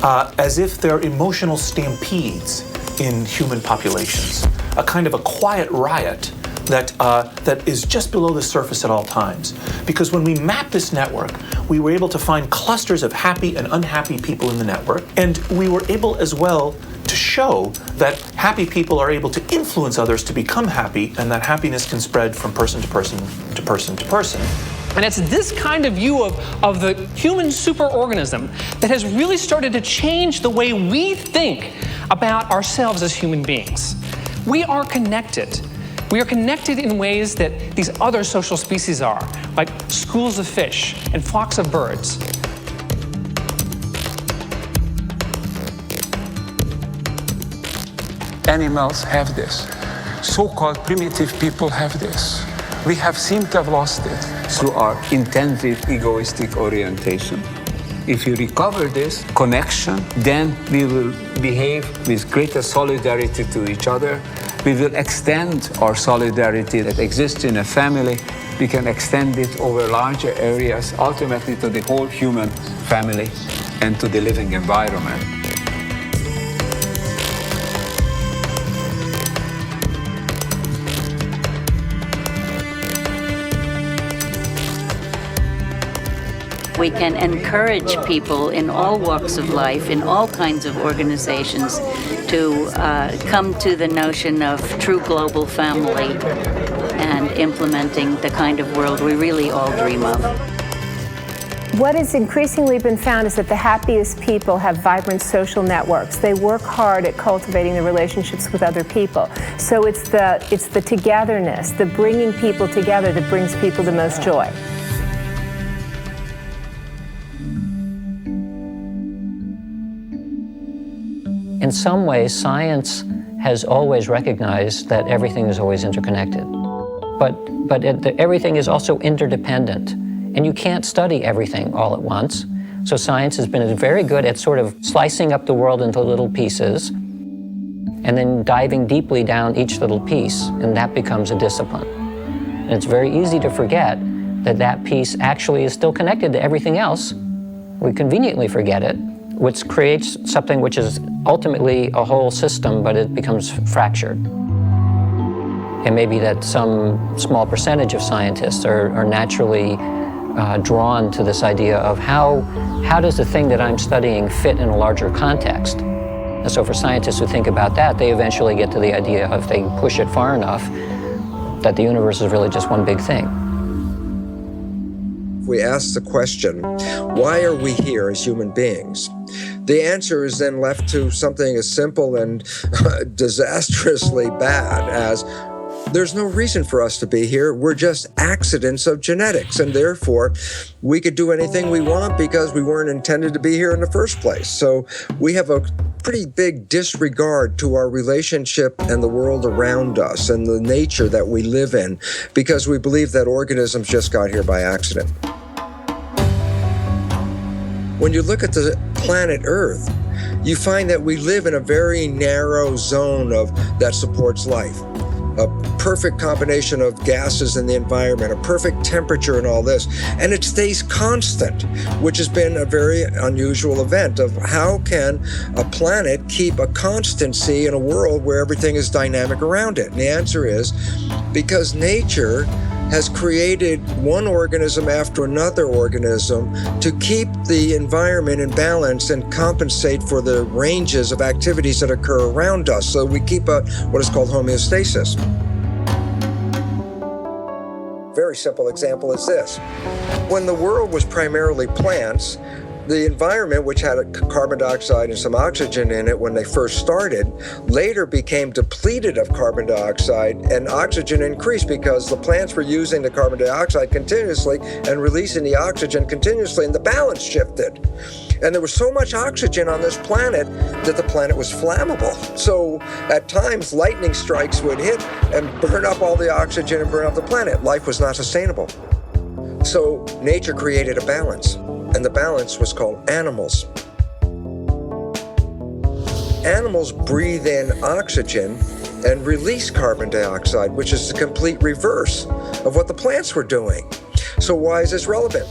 as if they're emotional stampedes in human populations, a kind of a quiet riot that is just below the surface at all times. Because when we mapped this network, we were able to find clusters of happy and unhappy people in the network, and we were able as well to show that happy people are able to influence others to become happy, and that happiness can spread from person to person to person to person. And it's this kind of view of the human superorganism that has really started to change the way we think about ourselves as human beings. We are connected. We are connected in ways that these other social species are, like schools of fish and flocks of birds. Animals have this. So-called primitive people have this. We have seemed to have lost it through our intensive egoistic orientation. If you recover this connection, then we will behave with greater solidarity to each other. We will extend our solidarity that exists in a family. We can extend it over larger areas, ultimately to the whole human family and to the living environment. We can encourage people in all walks of life, in all kinds of organizations, to come to the notion of true global family and implementing the kind of world we really all dream of. What has increasingly been found is that the happiest people have vibrant social networks. They work hard at cultivating the relationships with other people. So it's the togetherness, the bringing people together that brings people the most joy. In some ways, science has always recognized that everything is always interconnected. But everything is also interdependent. And you can't study everything all at once. So science has been very good at sort of slicing up the world into little pieces and then diving deeply down each little piece, and that becomes a discipline. And it's very easy to forget that that piece actually is still connected to everything else. We conveniently forget it, which creates something which is ultimately a whole system, but it becomes fractured. It may be that some small percentage of scientists are naturally drawn to this idea of how does the thing that I'm studying fit in a larger context? And so for scientists who think about that, they eventually get to the idea of, if they push it far enough, that the universe is really just one big thing. We ask the question, why are we here as human beings? The answer is then left to something as simple and disastrously bad as, there's no reason for us to be here. We're just accidents of genetics, and therefore we could do anything we want because we weren't intended to be here in the first place. So we have a pretty big disregard to our relationship and the world around us and the nature that we live in, because we believe that organisms just got here by accident. When you look at the planet Earth, you find that we live in a very narrow zone that supports life. A perfect combination of gases in the environment, a perfect temperature and all this, and it stays constant, which has been a very unusual event of how can a planet keep a constancy in a world where everything is dynamic around it? And the answer is because nature has created one organism after another organism to keep the environment in balance and compensate for the ranges of activities that occur around us. So we keep what is called homeostasis. Very simple example is this. When the world was primarily plants, the environment, which had carbon dioxide and some oxygen in it when they first started, later became depleted of carbon dioxide, and oxygen increased because the plants were using the carbon dioxide continuously and releasing the oxygen continuously, and the balance shifted. And there was so much oxygen on this planet that the planet was flammable. So at times, lightning strikes would hit and burn up all the oxygen and burn up the planet. Life was not sustainable. So nature created a balance. And the balance was called animals. Animals breathe in oxygen and release carbon dioxide, which is the complete reverse of what the plants were doing. So why is this relevant?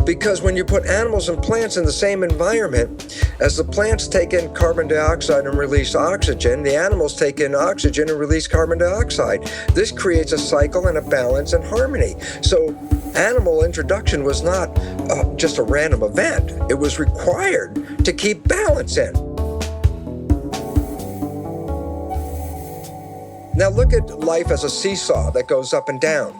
Because when you put animals and plants in the same environment, as the plants take in carbon dioxide and release oxygen, the animals take in oxygen and release carbon dioxide. This creates a cycle and a balance and harmony. So animal introduction was not just a random event. It was required to keep balance in. Now look at life as a seesaw that goes up and down.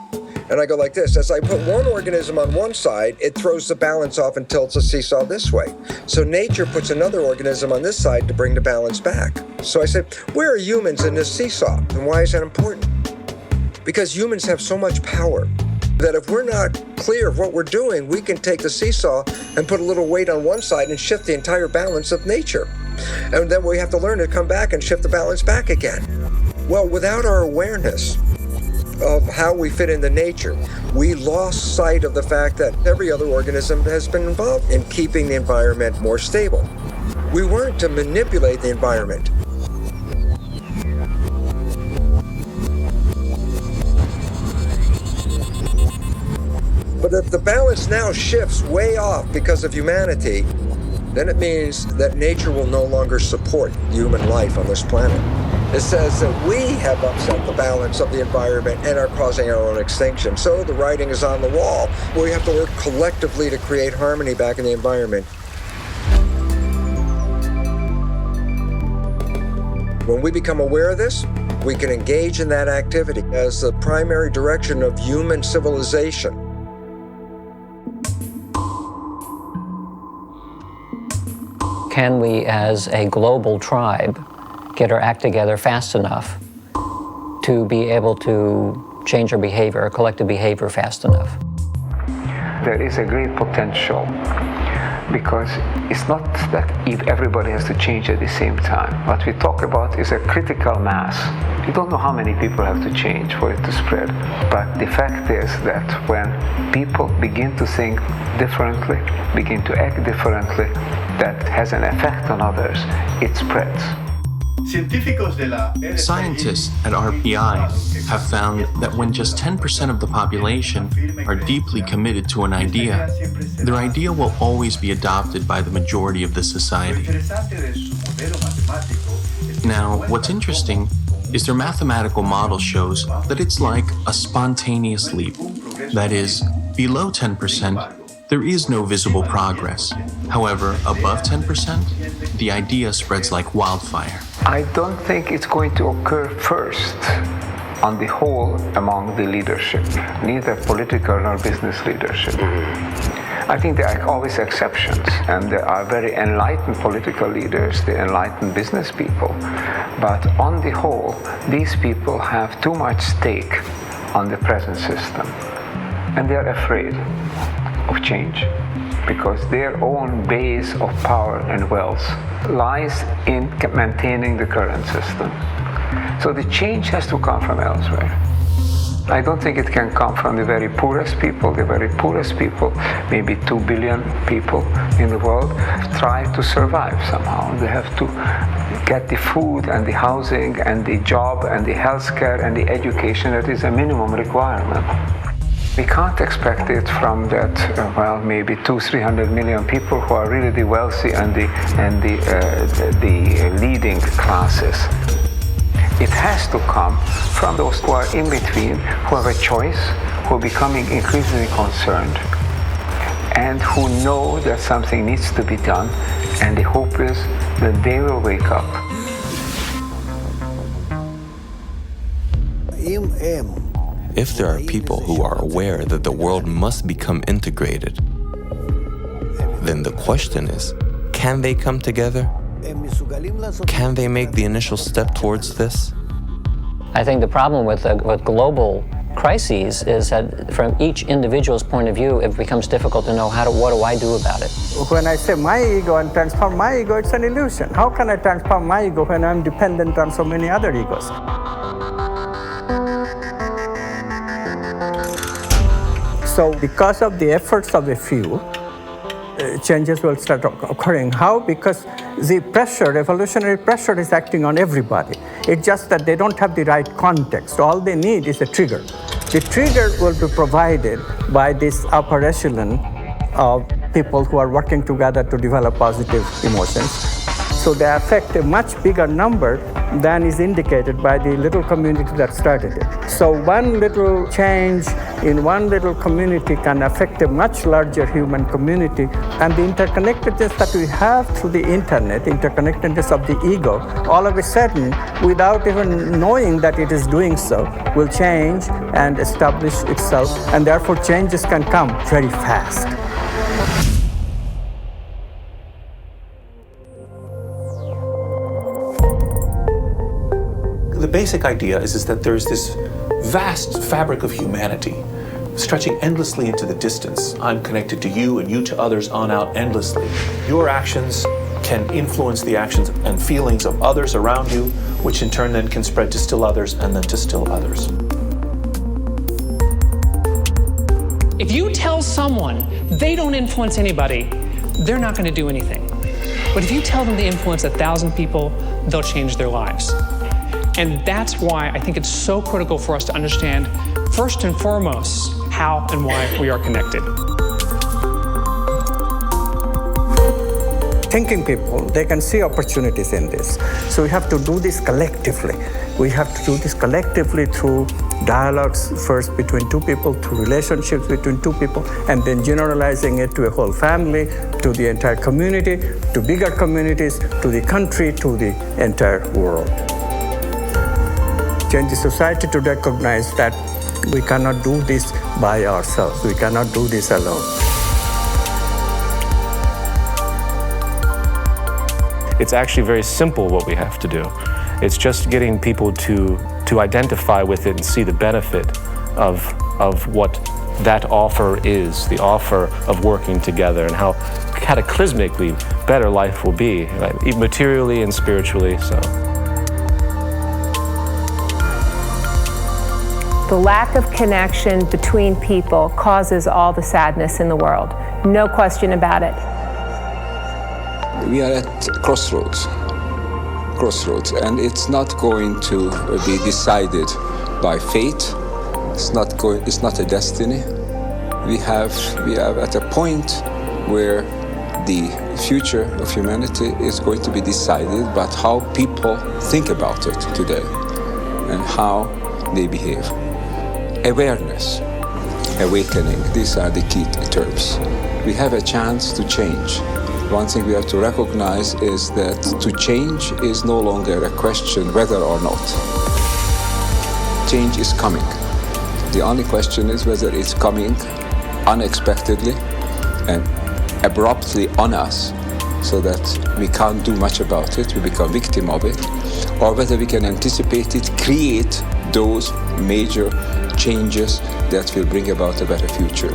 And I go like this. As I put one organism on one side, it throws the balance off and tilts the seesaw this way. So nature puts another organism on this side to bring the balance back. So I said, where are humans in this seesaw? And why is that important? Because humans have so much power that if we're not clear of what we're doing, we can take the seesaw and put a little weight on one side and shift the entire balance of nature. And then we have to learn to come back and shift the balance back again. Well, without our awareness of how we fit into nature, we lost sight of the fact that every other organism has been involved in keeping the environment more stable. We weren't to manipulate the environment. But if the balance now shifts way off because of humanity, then it means that nature will no longer support human life on this planet. It says that we have upset the balance of the environment and are causing our own extinction. So the writing is on the wall. We have to work collectively to create harmony back in the environment. When we become aware of this, we can engage in that activity as the primary direction of human civilization. can we as a global tribe get our act together fast enough to be able to change our behavior, our collective behavior fast enough? There is a great potential, because it's not that if everybody has to change at the same time. What we talk about is a critical mass. You don't know how many people have to change for it to spread. But the fact is that when people begin to think differently, begin to act differently, that has an effect on others, it spreads. Scientists at RPI have found that when just 10% of the population are deeply committed to an idea, their idea will always be adopted by the majority of the society. Now, what's interesting is their mathematical model shows that it's like a spontaneous leap. That is, below 10%, there is no visible progress. However, above 10%, the idea spreads like wildfire. I don't think it's going to occur first on the whole among the leadership, neither political nor business leadership. I think there are always exceptions, and there are very enlightened political leaders, the enlightened business people. But on the whole, these people have too much stake on the present system, and they are afraid of change, because their own base of power and wealth lies in maintaining the current system. So the change has to come from elsewhere. I don't think it can come from the very poorest people. The very poorest people, maybe 2 billion people in the world, try to survive somehow. They have to get the food and the housing and the job and the healthcare and the education that is a minimum requirement. We can't expect it from that, maybe 200-300 million people who are really the wealthy and the leading classes. It has to come from those who are in between, who have a choice, who are becoming increasingly concerned, and who know that something needs to be done, and the hope is that they will wake up. If there are people who are aware that the world must become integrated, then the question is, can they come together? Can they make the initial step towards this? I think the problem with global crises is that from each individual's point of view, it becomes difficult to know what do I do about it. When I say my ego and transform my ego, it's an illusion. How can I transform my ego when I'm dependent on so many other egos? So because of the efforts of a few, changes will start occurring. How? Because the pressure, evolutionary pressure, is acting on everybody. It's just that they don't have the right context. All they need is a trigger. The trigger will be provided by this upper echelon of people who are working together to develop positive emotions. So they affect a much bigger number than is indicated by the little community that started it. So one little change in one little community can affect a much larger human community, and the interconnectedness that we have through the internet, interconnectedness of the ego, all of a sudden, without even knowing that it is doing so, will change and establish itself, and therefore changes can come very fast. The basic idea is that there's this vast fabric of humanity stretching endlessly into the distance. I'm connected to you and you to others on out endlessly. Your actions can influence the actions and feelings of others around you, which in turn then can spread to still others and then to still others. If you tell someone they don't influence anybody, they're not going to do anything. But if you tell them they influence 1,000 people, they'll change their lives. And that's why I think it's so critical for us to understand, first and foremost, how and why we are connected. Thinking people, they can see opportunities in this. So we have to do this collectively. We have to do this collectively through dialogues, first between two people, through relationships between two people, and then generalizing it to a whole family, to the entire community, to bigger communities, to the country, to the entire world. Change the society to recognize that we cannot do this by ourselves. We cannot do this alone. It's actually very simple what we have to do. It's just getting people to identify with it and see the benefit of what that offer is, the offer of working together, and how cataclysmically better life will be, right? Materially and spiritually. So. The lack of connection between people causes all the sadness in the world. No question about it. We are at crossroads, and it's not going to be decided by fate. It's not a destiny. We have at a point where the future of humanity is going to be decided by how people think about it today and how they behave. Awareness, awakening, these are the key terms. We have a chance to change. One thing we have to recognize is that to change is no longer a question whether or not. Change is coming. The only question is whether it's coming unexpectedly and abruptly on us so that we can't do much about it, we become victim of it, or whether we can anticipate it, create those major changes that will bring about a better future.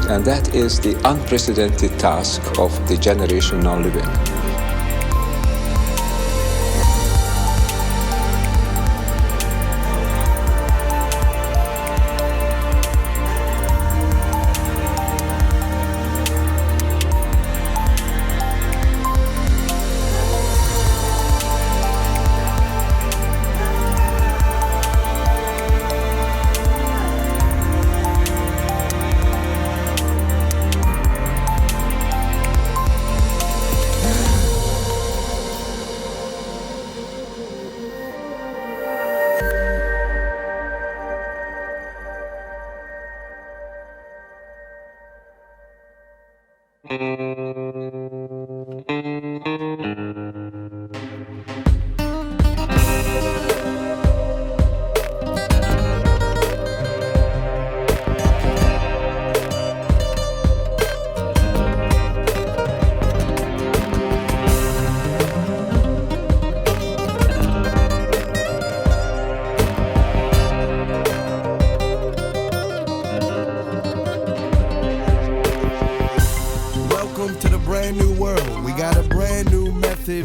And that is the unprecedented task of the generation now living.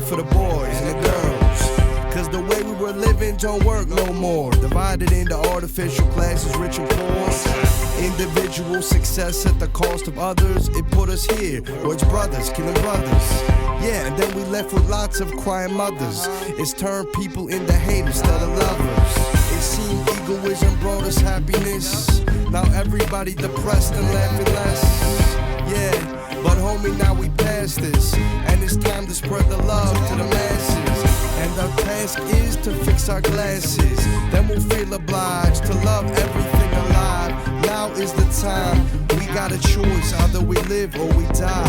For the boys and the girls, cause the way we were living don't work no more. Divided into artificial classes, rich and poor. Individual success at the cost of others. It put us here, where it's brothers killing brothers. Yeah, and then we left with lots of crying mothers. It's turned people into haters instead of lovers. It seemed egoism brought us happiness. Now everybody depressed and laughing less. Yeah. But homie, now we past this, and it's time to spread the love to the masses. And our task is to fix our glasses. Then we'll feel obliged to love everything alive. Now is the time. We got a choice, either we live or we die.